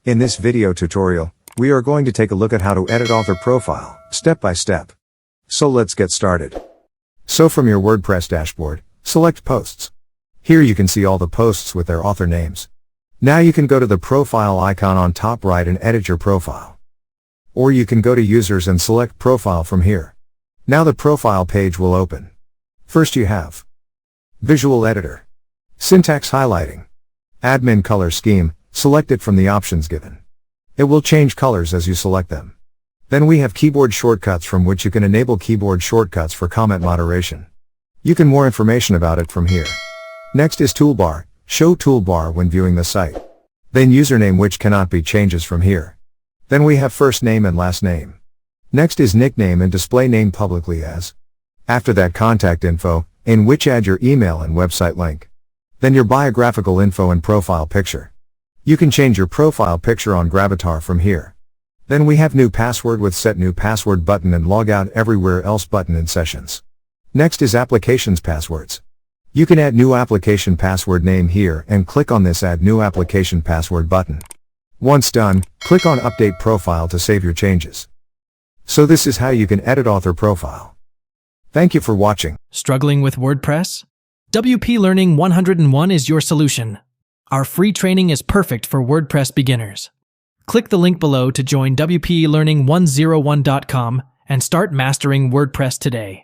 In this video tutorial, we are going to take a look at how to edit author profile, step by step. So let's get started. So from your WordPress dashboard, select Posts. Here you can see all the posts with their author names. Now you can go to the profile icon on top right and edit your profile. Or you can go to Users and select Profile from here. Now the profile page will open. First you have Visual Editor, Syntax Highlighting, Admin Color Scheme, select it from the options given. It will change colors as you select them. Then we have Keyboard Shortcuts from which you can enable keyboard shortcuts for comment moderation. You can more information about it from here. Next is Toolbar, show toolbar when viewing the site. Then username which cannot be changes from here. Then we have first name and last name. Next is nickname and display name publicly as. After that contact info, in which add your email and website link. Then your biographical info and profile picture. You can change your profile picture on Gravatar from here. Then we have new password with set new password button and log out everywhere else button in sessions. Next is applications passwords. You can add new application password name here and click on this add new application password button. Once done, click on update profile to save your changes. So this is how you can edit author profile. Thank you for watching. Struggling with WordPress? WP Learning 101 is your solution. Our free training is perfect for WordPress beginners. Click the link below to join WPLearning101.com and start mastering WordPress today.